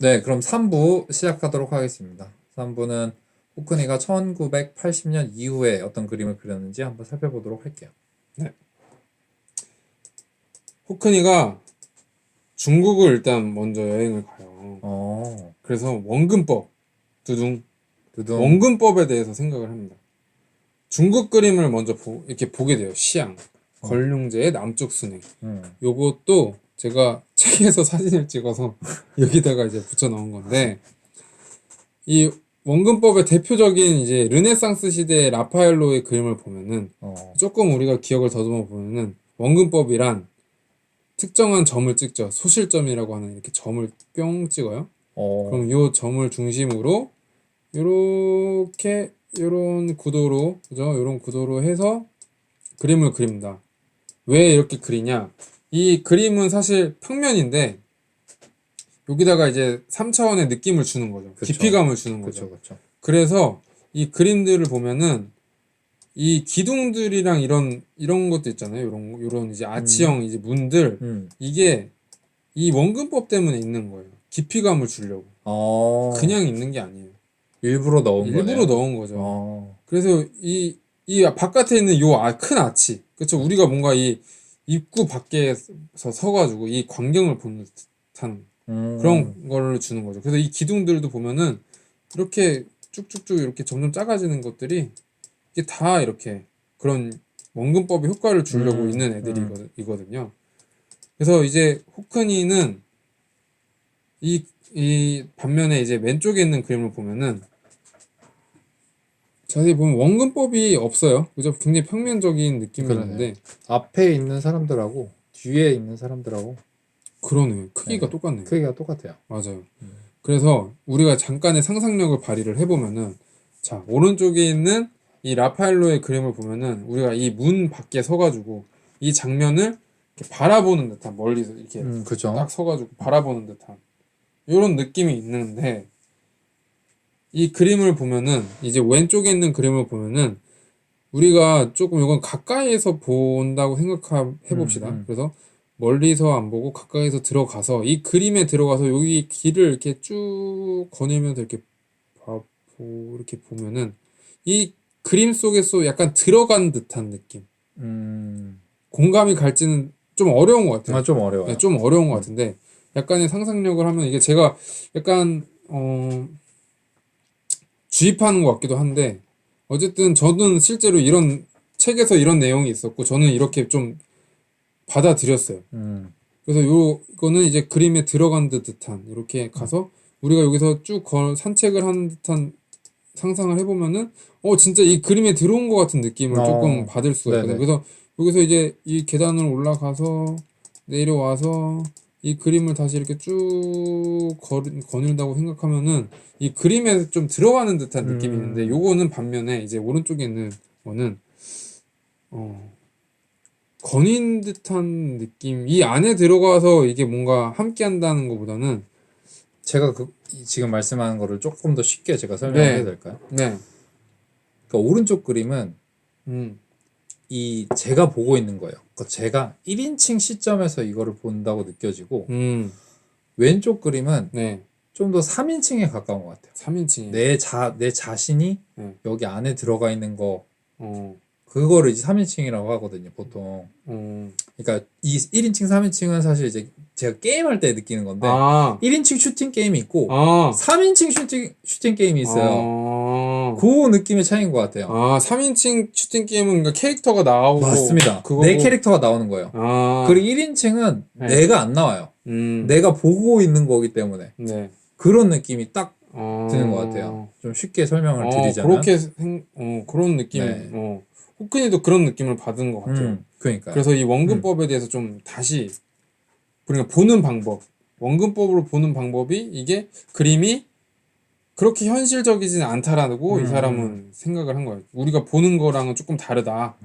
네, 그럼 3부 시작하도록 하겠습니다. 3부는 호크니가 1980년 이후에 어떤 그림을 그렸는지 한번 살펴보도록 할게요. 네. 호크니가 중국을 일단 먼저 여행을 가요. 그래서 원근법, 두둥, 원근법에 대해서 생각을 합니다. 중국 그림을 먼저 이렇게 보게 돼요. 시양, 걸륭제의 남쪽 순행. 요것도 제가 책에서 사진을 찍어서 여기다가 이제 붙여 넣은 건데, 이 원근법의 대표적인 이제 르네상스 시대의 라파엘로의 그림을 보면은 조금 우리가 기억을 더듬어 보면은 원근법이란 특정한 점을 찍죠. 소실점이라고 하는 이렇게 점을 뿅 찍어요. 그럼 요 점을 중심으로 요렇게 요런 구도로, 그죠? 요런 구도로 해서 그림을 그립니다. 왜 이렇게 그리냐? 이 그림은 사실 평면인데 여기다가 이제 3차원의 느낌을 주는 거죠. 그쵸. 깊이감을 주는 거죠. 그쵸. 그래서 이 그림들을 보면은 이 기둥들이랑 이런 것도 있잖아요. 요런 이제 아치형 이제 문들 이게 이 원근법 때문에 있는 거예요. 깊이감을 주려고. 그냥 있는 게 아니에요. 일부러 넣은 거네요. 일부러 넣은 거죠. 그래서 이 바깥에 있는 요 큰 아치, 그쵸? 우리가 뭔가 이 입구 밖에서 서가지고 이 광경을 보는 듯한 그런 거를 주는 거죠. 그래서 이 기둥들도 보면은 이렇게 쭉쭉쭉 이렇게 점점 작아지는 것들이 이게 다 이렇게 그런 원근법의 효과를 주려고 있는 애들이거든요. 그래서 이제 호크니는 이 반면에 이제 왼쪽에 있는 그림을 보면은 자세히 보면 원근법이 없어요. 그죠? 굉장히 평면적인 느낌이었는데 앞에 있는 사람들하고 뒤에 있는 사람들하고 그러네. 크기가 똑같네. 크기가 똑같아요. 맞아요. 그래서 우리가 잠깐의 상상력을 발휘를 해보면은 자, 오른쪽에 있는 이 라파엘로의 그림을 보면은 우리가 이 문 밖에 서가지고 이 장면을 이렇게 바라보는 듯한 멀리서 이렇게 그죠. 딱 서가지고 바라보는 듯한 이런 느낌이 있는데 이 그림을 보면은 이제 왼쪽에 있는 그림을 보면은 우리가 조금 이건 가까이에서 본다고 생각해 봅시다. 그래서 멀리서 안 보고 가까이서 들어가서 이 그림에 들어가서 여기 길을 이렇게 쭉 거닐면서 이렇게 보면은 이 그림 속에서 약간 들어간 듯한 느낌. 공감이 갈지는 좀 어려운 것 같아요. 좀 어려워요. 네, 좀 어려운 것 같은데 약간의 상상력을 하면 이게 제가 약간 주입하는 것 같기도 한데 어쨌든 저는 실제로 이런 책에서 이런 내용이 있었고 저는 이렇게 좀 받아들였어요. 그래서 이거는 이제 그림에 들어간 듯한 이렇게 가서 우리가 여기서 쭉 산책을 하는 듯한 상상을 해보면은 진짜 이 그림에 들어온 것 같은 느낌을 조금 받을 수가 있거든요. 그래서 여기서 이제 이 계단을 올라가서 내려와서 이 그림을 다시 이렇게 쭉 거닐다고 생각하면은 이 그림에 좀 들어가는 듯한 느낌이 있는데 요거는 반면에 이제 오른쪽에 있는 거는 거닌 듯한 느낌, 이 안에 들어가서 이게 뭔가 함께 한다는 것보다는 제가 지금 말씀하는 거를 조금 더 쉽게 제가 설명을 해도 될까요? 네. 그러니까 오른쪽 그림은 이 제가 보고 있는 거예요. 그러니까 제가 1인칭 시점에서 이거를 본다고 느껴지고 왼쪽 그림은 네. 좀 더 3인칭에 가까운 것 같아요. 3인칭. 내 자신이 여기 안에 들어가 있는 거 그거를 이제 3인칭이라고 하거든요, 보통. 그러니까 이 1인칭, 3인칭은 사실 이제 제가 게임할 때 느끼는 건데 1인칭 슈팅 게임이 있고 3인칭 슈팅 게임이 있어요. 그 느낌의 차이인 것 같아요. 3인칭 슈팅 게임은 그러니까 캐릭터가 나오고 맞습니다. 내 캐릭터가 나오는 거예요. 그리고 1인칭은 내가 안 나와요. 내가 보고 있는 거기 때문에 그런 느낌이 딱 드는 것 같아요. 좀 쉽게 설명을 드리자면 그런 느낌. 호크니도 그런 느낌을 받은 것 같아요. 그러니까요. 그래서 이 원근법에 대해서 좀 다시 그러니까 보는 방법, 원근법으로 보는 방법이 이게 그림이 그렇게 현실적이진 않다라고 이 사람은 생각을 한 거예요. 우리가 보는 거랑은 조금 다르다.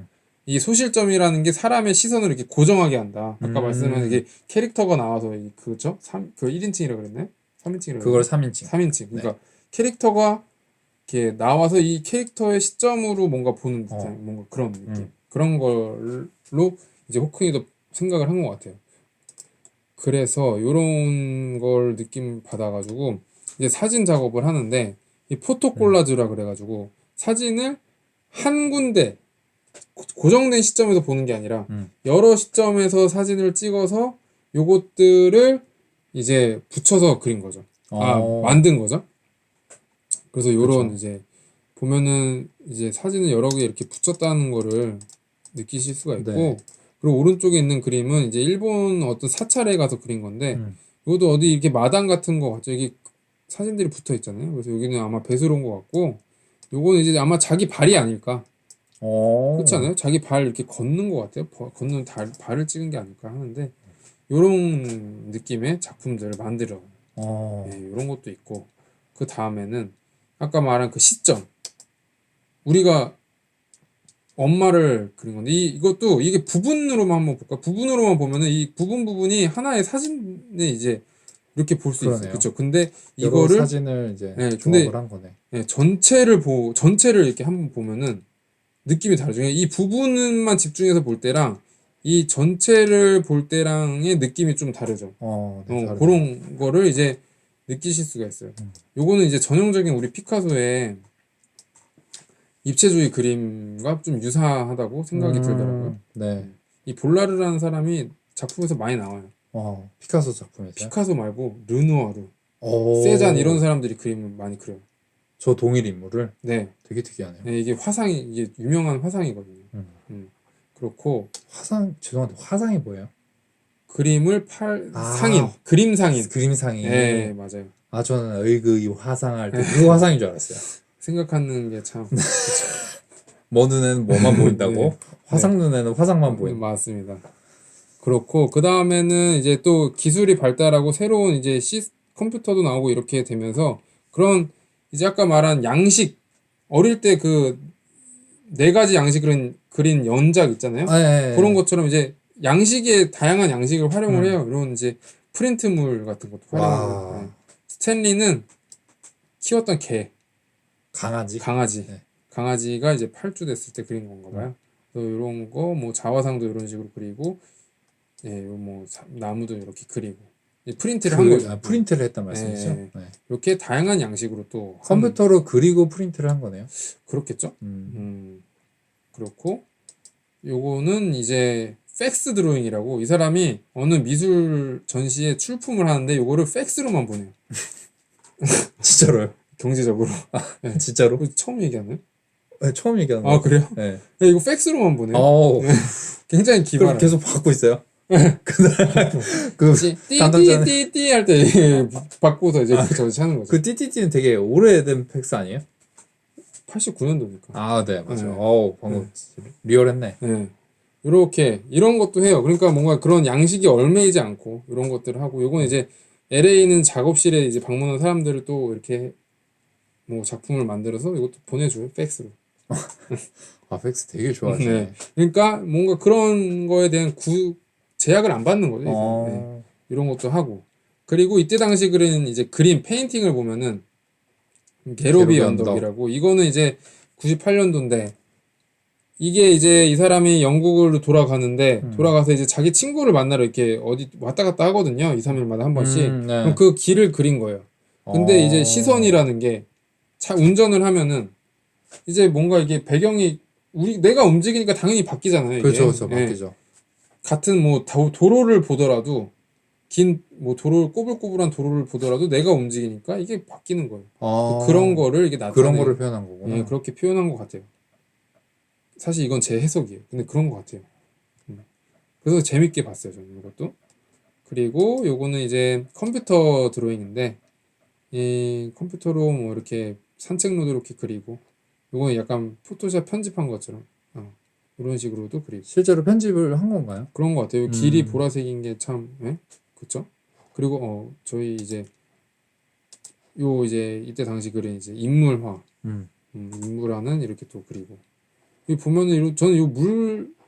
이 소실점이라는 게 사람의 시선을 이렇게 고정하게 한다. 아까 말씀하신 이게 캐릭터가 나와서 그죠? 그 1인칭이라고 그랬나요? 3인칭이라고 그걸 3인칭. 3인칭. 그러니까 캐릭터가 이렇게 나와서 이 캐릭터의 시점으로 뭔가 보는 듯한 뭔가 그런 느낌. 그런 걸로 이제 호크니도 생각을 한 것 같아요. 그래서 요런 걸 느낌 받아가지고 이제 사진 작업을 하는데 이 포토콜라주라 그래가지고 사진을 한 군데 고정된 시점에서 보는 게 아니라 여러 시점에서 사진을 찍어서 요것들을 이제 붙여서 그린 거죠. 만든 거죠. 그래서 요런 이제 보면은 이제 사진을 여러 개 이렇게 붙였다는 거를 느끼실 수가 있고 네. 그리고 오른쪽에 있는 그림은 이제 일본 어떤 사찰에 가서 그린 건데 이것도 어디 이렇게 마당 같은 거 같죠. 여기 사진들이 붙어 있잖아요. 그래서 여기는 아마 배수로 온 것 같고 요거는 이제 아마 자기 발이 아닐까. 그렇지 않아요? 자기 발 이렇게 걷는 것 같아요. 걷는 발을 찍은 게 아닐까 하는데 요런 느낌의 작품들을 만들어요. 네, 요런 것도 있고 그 다음에는 아까 말한 그 시점 우리가 엄마를 그린 건데 이것도 이게 부분으로만 한번 볼까? 부분으로만 보면은 이 부분이 하나의 사진에 이제 이렇게 볼 수 있어요. 그렇죠. 근데 이거를 사진을 이제 조합을 한 거네. 네, 전체를 이렇게 한번 보면은 느낌이 다르죠. 이 부분만 집중해서 볼 때랑 이 전체를 볼 때랑의 느낌이 좀 다르죠. 네, 그런 거를 이제 느끼실 수가 있어요. 요거는 이제 전형적인 우리 피카소의 입체주의 그림과 좀 유사하다고 생각이 들더라고요. 네. 이 볼라르라는 사람이 작품에서 많이 나와요. 피카소 작품에서. 피카소 말고 르누아르, 세잔 이런 사람들이 그림을 많이 그려요. 저 동일 인물을? 네. 되게 특이하네요. 네, 이게 유명한 화상이거든요. 그렇고 죄송한데 화상이 뭐예요? 그림을 상인, 그림 상인. 그림 상인. 네, 맞아요. 저는 이 화상할 때 그 화상인 줄 알았어요. 생각하는 게 참. 뭐 눈에는 뭐만 보인다고? 네. 화상 눈에는 화상만 보인다. 맞습니다. 그렇고 그 다음에는 이제 또 기술이 발달하고 새로운 이제 컴퓨터도 나오고 이렇게 되면서 그런 이제 아까 말한 양식 어릴 때 그 4가지 양식을 그린 연작 있잖아요. 그런 것처럼 이제 양식의 다양한 양식을 활용을 해요. 이런 이제 프린트물 같은 것도 활용하고. 네. 스탠리는 키웠던 개. 강아지. 네. 강아지가 이제 8주 됐을 때 그린 건가 봐요. 그래서 이런 거 뭐 자화상도 이런 식으로 그리고 예, 뭐 나무도 이렇게 그리고 프린트를 한 거죠. 프린트를 했단 말씀이죠. 네. 네. 이렇게 다양한 양식으로 또 컴퓨터로 그리고 프린트를 한 거네요. 그렇겠죠. 그렇고 요거는 이제 팩스 드로잉이라고 이 사람이 어느 미술 전시에 출품을 하는데 요거를 팩스로만 보내요. 진짜로요? 경제적으로. 네. 진짜로? 처음 얘기하나요? 네, 처음 얘기하는 거예요. 그래요? 네. 네, 이거 팩스로만 보내요. 네. 굉장히 기발. 그럼 계속 받고 있어요? 그 띠띠띠띠 할 때 바꾸서 이제 하는 거죠. 그 띠띠띠는 되게 오래된 팩스 아니에요? 89년도니까. 네, 맞아요. 방금 리얼했네. 네. 이렇게 이런 것도 해요. 그러니까 뭔가 그런 양식이 얽매이지 않고 이런 것들을 하고 요건 이제 LA는 작업실에 이제 방문한 사람들을 또 이렇게 뭐 작품을 만들어서 이것도 보내줘요. 팩스로. 팩스 되게 좋아하시네. 네. 그러니까 뭔가 그런 거에 대한 제약을 안 받는 거죠. 네. 이런 것도 하고. 그리고 이때 당시 그린 이제 그림 페인팅을 보면은 게로비 언덕이라고 이거는 이제 98년도인데 이게 이제 이 사람이 영국으로 돌아가는데 돌아가서 이제 자기 친구를 만나러 이렇게 어디 왔다 갔다 하거든요. 2, 3일마다 한 번씩. 네. 그럼 그 길을 그린 거예요. 근데 이제 시선이라는 게 운전을 하면은 이제 뭔가 이게 배경이 내가 움직이니까 당연히 바뀌잖아요. 이게. 그렇죠. 바뀌죠. 같은 뭐 도로를 보더라도 긴 뭐 꼬불꼬불한 도로를 보더라도 내가 움직이니까 이게 바뀌는 거예요. 그런 거를 이게 그런 거를 표현한 거구나. 네, 그렇게 표현한 것 같아요. 사실 이건 제 해석이에요. 근데 그런 것 같아요. 그래서 재밌게 봤어요, 저는 이것도. 그리고 요거는 이제 컴퓨터 드로잉인데 이 컴퓨터로 뭐 이렇게 산책로도 이렇게 그리고 요거는 약간 포토샵 편집한 것처럼 이런 식으로도 그리고 실제로 편집을 한 건가요? 그런 것 같아요. 길이 보라색인 게 참 그쵸? 그리고 저희 이제 이때 당시 그린 이제 인물화 인물화는 이렇게 또 그리고 이 보면은 저는 이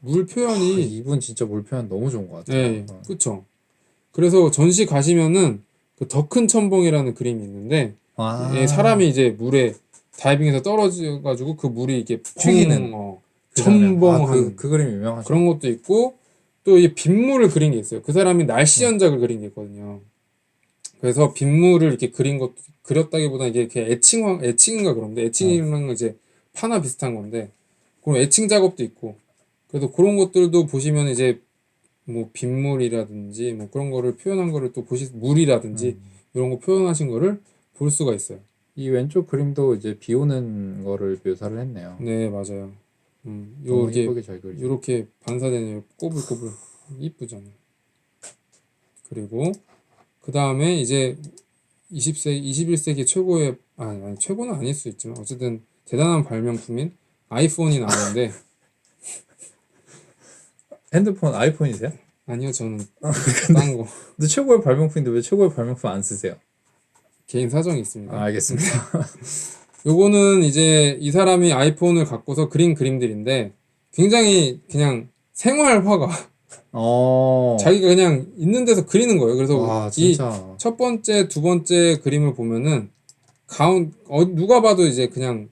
물 표현이 이분 진짜 물 표현 너무 좋은 것 같아요. 네, 그쵸. 그래서 전시 가시면은 그 더 큰 첨벙이라는 그림이 있는데 사람이 이제 물에 다이빙해서 떨어져가지고 그 물이 이렇게 튀기는 첨벙한 그 그림 유명하죠. 그런 것도 있고 또 이 빗물을 그린 게 있어요. 그 사람이 날씨 연작을 그린 게 있거든요. 그래서 빗물을 이렇게 그렸다기보다 이게 이렇게 애칭인가 그런데 애칭이랑 이제 파나 비슷한 건데 그런 애칭 작업도 있고 그래서 그런 것들도 보시면 이제 뭐 빗물이라든지 뭐 그런 거를 표현한 거를 또 물이라든지 이런 거 표현하신 거를 볼 수가 있어요. 이 왼쪽 그림도 이제 비 오는 거를 묘사를 했네요. 네, 맞아요. 너무 이쁘게 잘 그리죠. 요렇게 반사되는 꼬불꼬불 이쁘잖아요. 그리고 그 다음에 이제 21세기 최고의 아니 최고는 아닐 수 있지만 어쨌든 대단한 발명품인 아이폰이 나오는데 핸드폰 아이폰이세요? 아니요, 저는 딴 거. 근데 최고의 발명품인데 왜 최고의 발명품 안 쓰세요? 개인 사정이 있습니다. 알겠습니다. 요거는 이제 이 사람이 아이폰을 갖고서 그린 그림들인데 굉장히 그냥 생활화가 자기가 그냥 있는 데서 그리는 거예요. 그래서 이 첫 번째, 두 번째 그림을 보면은 누가 봐도 이제 그냥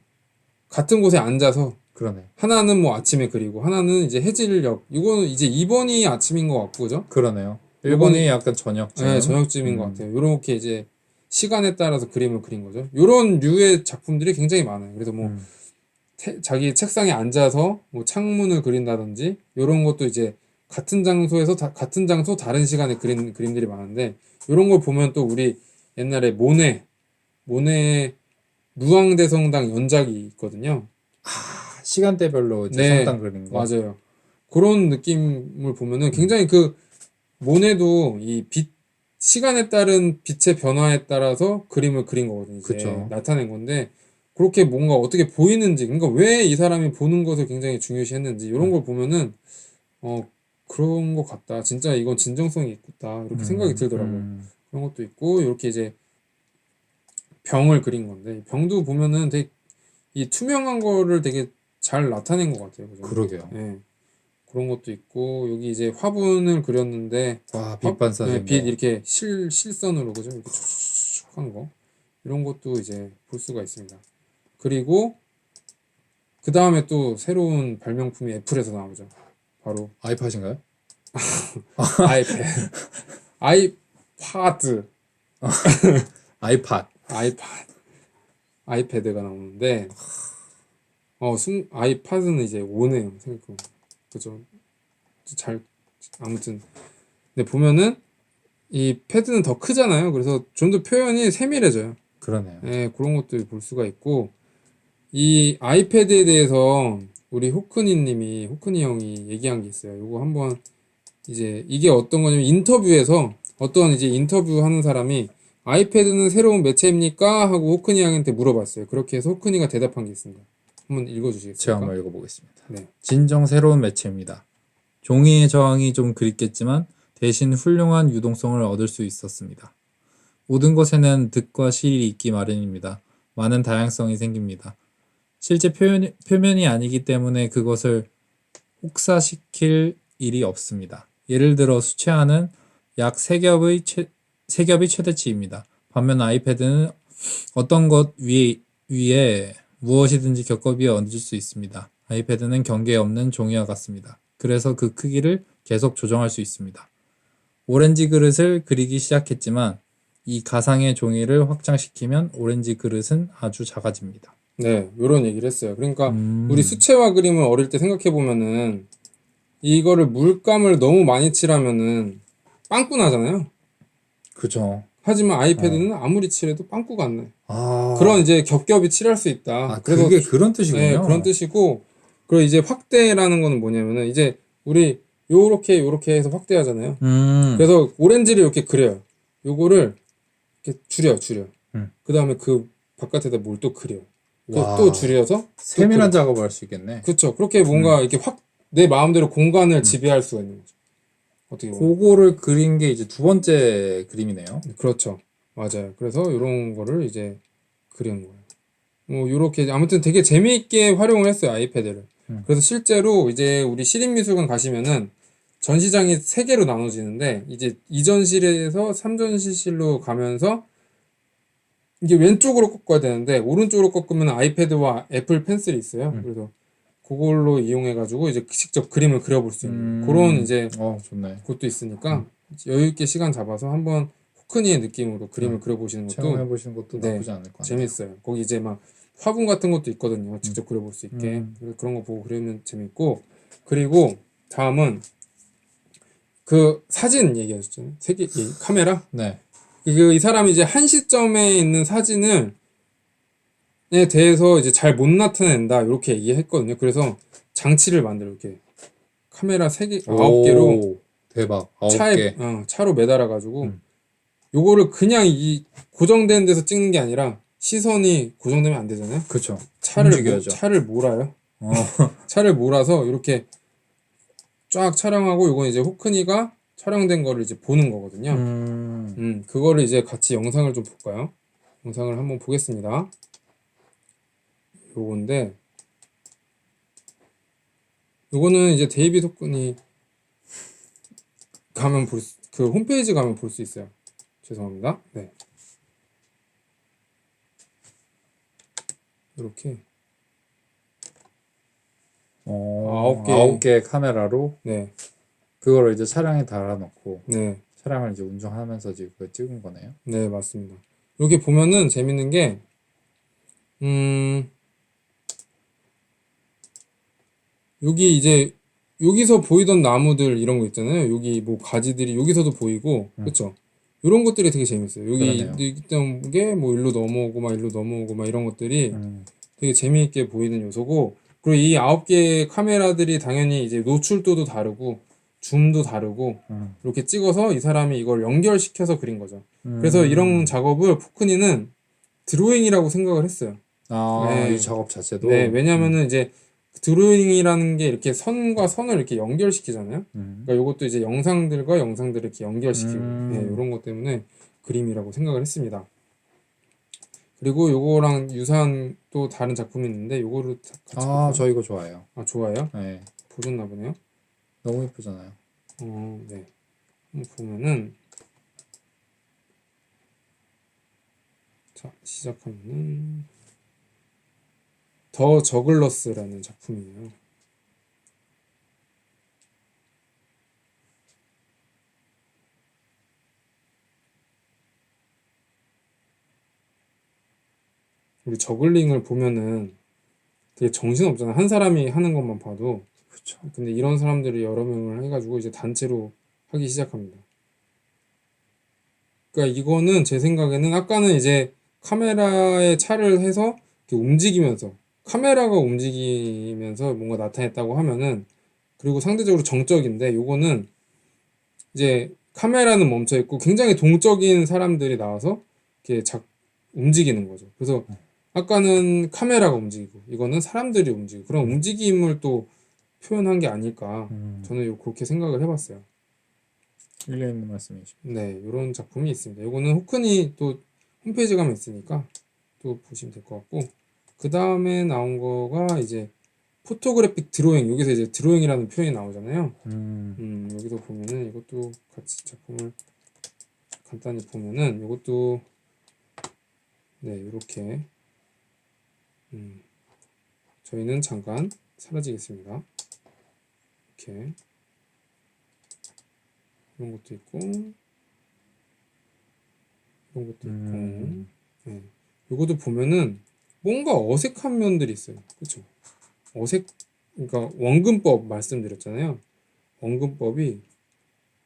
같은 곳에 앉아서 그러네. 하나는 뭐 아침에 그리고 하나는 이제 해질녘. 이거는 이제 2번이 아침인 것 같고, 그죠? 그러네요. 1번이 약간 저녁쯤. 네, 저녁쯤인 것 같아요. 요렇게 이제 시간에 따라서 그림을 그린 거죠. 요런 류의 작품들이 굉장히 많아요. 그래서 뭐 자기 책상에 앉아서 뭐 창문을 그린다든지 요런 것도 이제 같은 장소 다른 시간에 그린 그림들이 많은데 요런 걸 보면 또 우리 옛날에 모네의 무왕대성당 연작이 있거든요. 시간대별로 이제 성당 그린 거. 맞아요. 그런 느낌을 보면은 굉장히 그 모네도 이 시간에 따른 빛의 변화에 따라서 그림을 그린 거거든요. 이제 그쵸. 나타낸 건데 그렇게 뭔가 어떻게 보이는지, 그러니까 왜 이 사람이 보는 것을 굉장히 중요시했는지 이런 걸 보면은 그런 것 같다. 진짜 이건 진정성이 있다. 이렇게 생각이 들더라고요. 그런 것도 있고 이렇게 이제 병을 그린 건데 병도 보면은 되게 이 투명한 거를 되게 잘 나타낸 것 같아요. 그죠? 그러게요. 네. 그런 것도 있고 여기 이제 화분을 그렸는데 빛 반사된 빛 이렇게 실선으로 그죠? 이렇게 촉촉 한 거. 이런 것도 이제 볼 수가 있습니다. 그리고 그 다음에 또 새로운 발명품이 애플에서 나오죠. 바로 아이팟인가요? 아이패드 아이패드가 나오는데 아이팟은 이제 오네요. 생각해보면 그죠? 잘 아무튼 근데 보면은 이 패드는 더 크잖아요. 그래서 좀 더 표현이 세밀해져요. 그러네요. 네, 그런 것들 볼 수가 있고 이 아이패드에 대해서 우리 호크니 형이 얘기한 게 있어요. 이거 한번 이제 이게 어떤 거냐면 인터뷰에서 어떤 이제 인터뷰하는 사람이 아이패드는 새로운 매체입니까? 하고 호크니 형한테 물어봤어요. 그렇게 해서 호크니가 대답한 게 있습니다. 한번 읽어주시겠습니까? 제가 한번 읽어보겠습니다. 네. 진정 새로운 매체입니다. 종이의 저항이 좀 그립겠지만 대신 훌륭한 유동성을 얻을 수 있었습니다. 모든 것에는 득과 실이 있기 마련입니다. 많은 다양성이 생깁니다. 실제 표면이 아니기 때문에 그것을 혹사시킬 일이 없습니다. 예를 들어 수채화는 약 3겹이 최대치입니다. 반면 아이패드는 어떤 것 위에 무엇이든지 겹겹이 얹을 수 있습니다. 아이패드는 경계 없는 종이와 같습니다. 그래서 그 크기를 계속 조정할 수 있습니다. 오렌지 그릇을 그리기 시작했지만 이 가상의 종이를 확장시키면 오렌지 그릇은 아주 작아집니다. 네, 요런 얘기를 했어요. 그러니까 우리 수채화 그림을 어릴 때 생각해 보면은 이거를 물감을 너무 많이 칠하면은 빵꾸 나잖아요. 그죠. 하지만 아이패드는 아무리 칠해도 빵꾸가 안 나요. 그런 이제 겹겹이 칠할 수 있다. 그래서 그게 그런 뜻이군요. 네, 그런 뜻이고 그리고 이제 확대라는 거는 뭐냐면은 이제 우리 요렇게 해서 확대하잖아요. 그래서 오렌지를 이렇게 그려요. 요거를 이렇게 줄여. 그 다음에 그 바깥에다 뭘 또 그려. 또 줄여서 세밀한 작업을 할 수 있겠네. 그렇죠. 그렇게 뭔가 이렇게 내 마음대로 공간을 지배할 수가 있는 거죠. 어떻게 보면. 그거를 그린 게 이제 두 번째 그림이네요. 그렇죠. 맞아요. 그래서 이런 거를 이제 그린 거예요. 뭐 요렇게 아무튼 되게 재미있게 활용을 했어요. 아이패드를. 그래서 실제로 이제 우리 시립미술관 가시면은 전시장이 3개로 나눠지는데 이제 2전실에서 3전시실로 가면서 이게 왼쪽으로 꺾어야 되는데 오른쪽으로 꺾으면 아이패드와 애플 펜슬이 있어요. 그래서 그걸로 이용해가지고 이제 직접 그림을 그려볼 수 있는 그런 이제 좋네. 것도 있으니까 여유 있게 시간 잡아서 한번 호크니의 느낌으로 그림을 그려보시는 것도 체험해 보시는 것도 나쁘지 않을 것 같아요. 재밌어요. 거기 이제 막 화분 같은 것도 있거든요. 직접 그려볼 수 있게 그런 거 보고 그리면 재밌고 그리고 다음은 그 사진 얘기하셨잖아요. 이 카메라. 네. 이 사람이 이제 한 시점에 있는 사진을 에 대해서 이제 잘 못 나타낸다 이렇게 얘기했거든요. 그래서 장치를 만들어 이렇게 카메라 3개, 9개로 대박. 9개. 차로 매달아 가지고 요거를 그냥 이 고정된 데서 찍는 게 아니라 시선이 고정되면 안 되잖아요. 그렇죠. 차를 몰아요. 차를 몰아서 이렇게 쫙 촬영하고 요건 이제 호크니가 촬영된 거를 이제 보는 거거든요. 그거를 이제 같이 영상을 좀 볼까요? 영상을 한번 보겠습니다. 요건데 요거는 이제 데이빗 호크니 가면 그 홈페이지 가면 볼 수 있어요. 죄송합니다. 네. 이렇게 9개 카메라로 네. 그거를 이제 차량에 달아놓고 네. 차량을 이제 운전하면서 지금 그걸 찍은 거네요. 네, 맞습니다. 이렇게 보면은 재밌는 게 여기 이제 여기서 보이던 나무들 이런 거 있잖아요. 여기 뭐 가지들이 여기서도 보이고 그렇죠? 이런 것들이 되게 재밌어요. 여기 있던 게 뭐 일로 넘어오고 막 일로 넘어오고 막 이런 것들이 되게 재미있게 보이는 요소고 그리고 이 9개 카메라들이 당연히 이제 노출도도 다르고 줌도 다르고 이렇게 찍어서 이 사람이 이걸 연결시켜서 그린 거죠. 그래서 이런 작업을 포크니는 드로잉이라고 생각을 했어요. 이 작업 자체도. 네, 왜냐면은 이제 드로잉이라는 게 이렇게 선과 선을 이렇게 연결시키잖아요. 그러니까 이것도 이제 영상들과 영상들을 이렇게 연결시키고 이런 것 때문에 그림이라고 생각을 했습니다. 그리고 요거랑 유사한 또 다른 작품이 있는데 요거를 같이 볼까요? 저 이거 좋아해요. 좋아요? 네. 보셨나 보네요. 너무 예쁘잖아요. 네. 한번 보면은 자, 시작하면은 더 저글러스라는 작품이에요. 우리 저글링을 보면은 되게 정신없잖아. 한 사람이 하는 것만 봐도. 그렇죠. 근데 이런 사람들이 여러 명을 해가지고 이제 단체로 하기 시작합니다. 그러니까 이거는 제 생각에는 아까는 이제 카메라에 차를 해서 이렇게 움직이면서 카메라가 움직이면서 뭔가 나타냈다고 하면은 그리고 상대적으로 정적인데 요거는 이제 카메라는 멈춰 있고 굉장히 동적인 사람들이 나와서 이렇게 움직이는 거죠. 그래서 아까는 카메라가 움직이고 이거는 사람들이 움직이고 그런 움직임을 또 표현한 게 아닐까 저는 그렇게 생각을 해봤어요. 일리 있는 말씀이십니다. 네, 이런 작품이 있습니다. 이거는 호크니 또 홈페이지 가면 있으니까 또 보시면 될 것 같고 그 다음에 나온 거가 이제 포토그래픽 드로잉. 여기서 이제 드로잉이라는 표현이 나오잖아요. 여기서 보면은 이것도 같이 작품을 간단히 보면은 이것도 네, 이렇게 저희는 잠깐 사라지겠습니다. 이렇게 이런 것도 있고 이런 것도 있고 네. 이것도 보면은 뭔가 어색한 면들이 있어요. 그렇죠? 그러니까 원근법 말씀드렸잖아요. 원근법이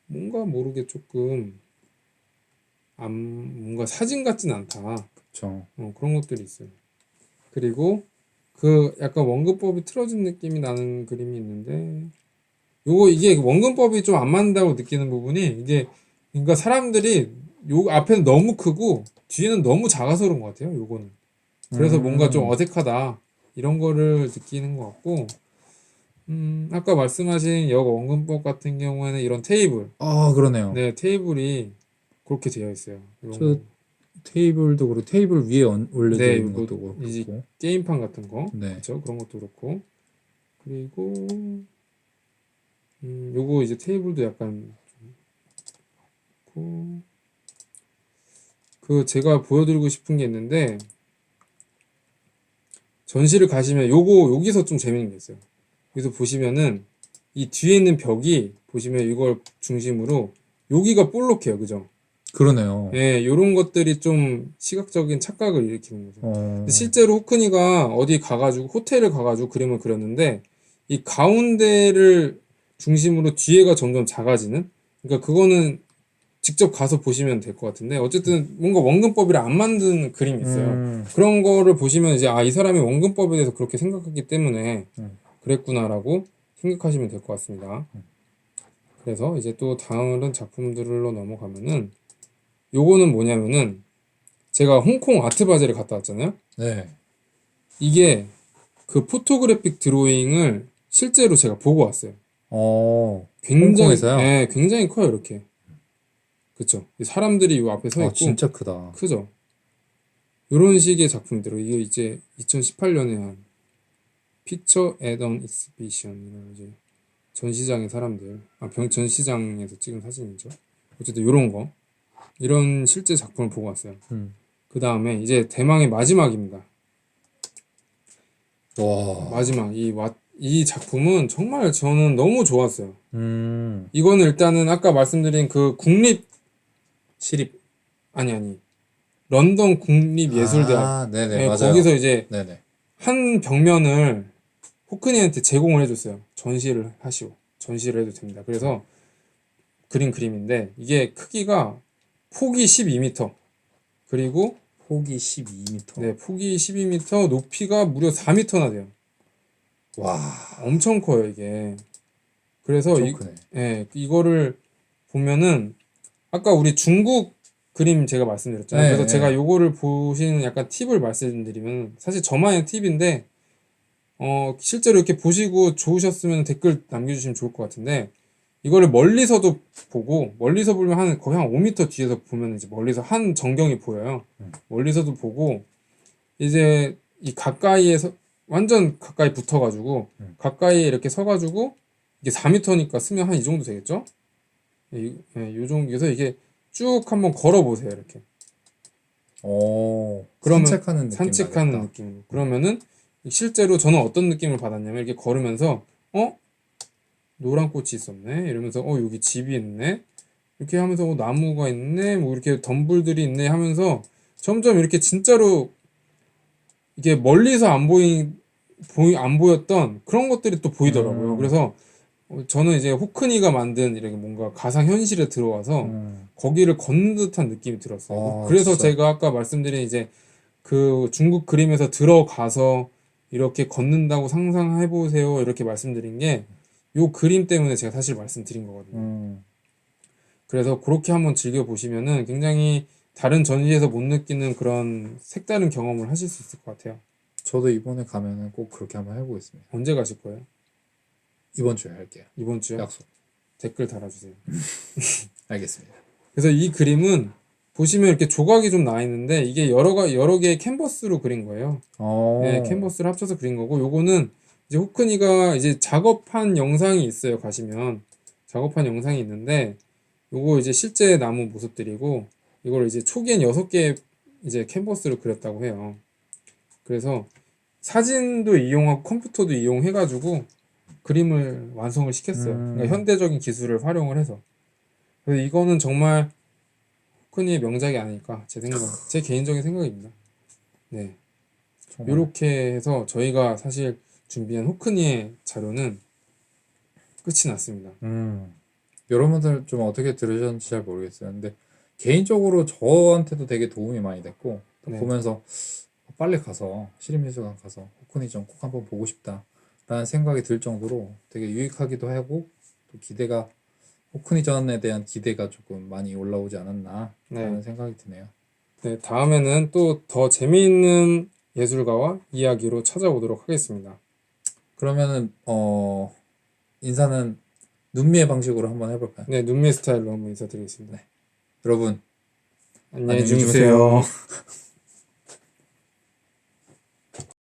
뭔가 모르게 조금 뭔가 사진 같진 않다. 그렇죠. 그런 것들이 있어요. 그리고 그 약간 원근법이 틀어진 느낌이 나는 그림이 있는데 이게 원근법이 좀 안 맞는다고 느끼는 부분이 이게 그러니까 사람들이 요 앞에는 너무 크고 뒤에는 너무 작아서 그런 것 같아요. 요거는 그래서 뭔가 좀 어색하다 이런 거를 느끼는 것 같고 아까 말씀하신 원근법 같은 경우에는 이런 테이블 그러네요. 네, 테이블이 그렇게 되어 있어요. 테이블도 그렇고 테이블 위에 올려져 있는 것도 그렇고 이제 게임판 같은 거 네. 그렇죠? 그런 것도 그렇고 그리고 요거 이제 테이블도 약간 좀 그 제가 보여드리고 싶은 게 있는데 전시를 가시면 여기서 좀 재밌는 게 있어요. 여기서 보시면은 이 뒤에 있는 벽이 보시면 이걸 중심으로 여기가 볼록해요, 그죠? 그러네요. 예, 요런 것들이 좀 시각적인 착각을 일으키는 거죠. 근데 실제로 호크니가 어디 가가지고 호텔을 가가지고 그림을 그렸는데 이 가운데를 중심으로 뒤에가 점점 작아지는. 그러니까 그거는 직접 가서 보시면 될 것 같은데 어쨌든 뭔가 원근법이랑 안 만든 그림이 있어요. 그런 거를 보시면 이제 이 사람이 원근법에 대해서 그렇게 생각했기 때문에 그랬구나라고 생각하시면 될 것 같습니다. 그래서 이제 또 다른 작품들로 넘어가면은 요거는 뭐냐면은 제가 홍콩 아트바젤을 갔다 왔잖아요. 네. 이게 그 포토그래픽 드로잉을 실제로 제가 보고 왔어요. 굉장히, 홍콩에서요? 예, 굉장히 커요, 이렇게. 그쵸. 사람들이 요 앞에 서 있고. 진짜 크다. 크죠. 요런 식의 작품들. 이게 이제 2018년에 한 피처 애던 익스비션이라는 이제 전시장의 사람들, 전시장에서 찍은 사진이죠. 어쨌든 요런 거. 이런 실제 작품을 보고 왔어요. 그 다음에 이제 대망의 마지막입니다. 와. 마지막. 이 작품은 정말 저는 너무 좋았어요. 이거는 일단은 아까 말씀드린 그 국립 시립 아니 런던 국립예술대학 네네, 맞아요. 거기서 이제 네네. 한 벽면을 호크니한테 제공을 해줬어요. 전시를 해도 됩니다. 그래서 그림인데 이게 크기가 폭이 12m 그리고 폭이 12m. 네, 폭이 12m, 높이가 무려 4m나 돼요. 와, 엄청 커요, 이게. 그래서 크네. 이거를 보면은 아까 우리 중국 그림 제가 말씀드렸잖아요. 네, 그래서 네. 제가 요거를 보시는 약간 팁을 말씀드리면 사실 저만의 팁인데 실제로 이렇게 보시고 좋으셨으면 댓글 남겨주시면 좋을 것 같은데 이거를 멀리서도 보고 멀리서 보면 거의 한 5m 뒤에서 보면 이제 멀리서 한 전경이 보여요. 멀리서도 보고 이제 이 가까이에서 완전 가까이 붙어가지고 가까이에 이렇게 서가지고 이게 4m니까 쓰면 한 이 정도 되겠죠? 요 정도에서 이게 쭉 한번 걸어보세요, 이렇게. 그러면 산책하는 느낌. 산책하는 느낌. 그러면은 실제로 저는 어떤 느낌을 받았냐면 이렇게 걸으면서 노란 꽃이 있었네 이러면서 여기 집이 있네 이렇게 하면서 나무가 있네 뭐 이렇게 덤불들이 있네 하면서 점점 이렇게 진짜로 이게 멀리서 안 보였던 그런 것들이 또 보이더라고요. 그래서 저는 이제 호크니가 만든 이렇게 뭔가 가상 현실에 들어와서 거기를 걷는 듯한 느낌이 들었어요. 그래서 진짜. 제가 아까 말씀드린 이제 그 중국 그림에서 들어가서 이렇게 걷는다고 상상해 보세요 이렇게 말씀드린 게 요 그림 때문에 제가 사실 말씀드린 거거든요. 그래서 그렇게 한번 즐겨 보시면은 굉장히 다른 전시에서 못 느끼는 그런 색다른 경험을 하실 수 있을 것 같아요. 저도 이번에 가면은 꼭 그렇게 한번 해보겠습니다. 언제 가실 거예요? 이번 주에 할게요. 이번 주요? 약속. 댓글 달아주세요. 알겠습니다. 그래서 이 그림은 보시면 이렇게 조각이 좀 나와 있는데 이게 여러 개의 캔버스로 그린 거예요. 네, 캔버스를 합쳐서 그린 거고 요거는 이제 호크니가 이제 작업한 영상이 있어요. 가시면 작업한 영상이 있는데 요거 이제 실제 나무 모습들이고 이걸 이제 초기엔 6개 이제 캔버스를 그렸다고 해요. 그래서 사진도 이용하고 컴퓨터도 이용해가지고 그림을 완성을 시켰어요. 그러니까 현대적인 기술을 활용을 해서. 그래서 이거는 정말 호크니의 명작이 아닐까 제 개인적인 생각입니다. 네. 이렇게 해서 저희가 사실 준비한 호크니의 자료는 끝이 났습니다. 여러분들 좀 어떻게 들으셨는지 잘 모르겠어요. 근데 개인적으로 저한테도 되게 도움이 많이 됐고 보면서 빨리 가서 시립미술관 가서 호크니 좀 꼭 한번 보고 싶다라는 생각이 들 정도로 되게 유익하기도 하고 또 기대가 호크니 전에 대한 기대가 조금 많이 올라오지 않았나 라는 생각이 드네요. 네, 다음에는 또 더 재미있는 예술가와 이야기로 찾아오도록 하겠습니다. 그러면은 인사는 눈미의 방식으로 한번 해볼까요? 네, 눈미 스타일로 한번 인사드리겠습니다. 네. 여러분 안녕히 주무세요.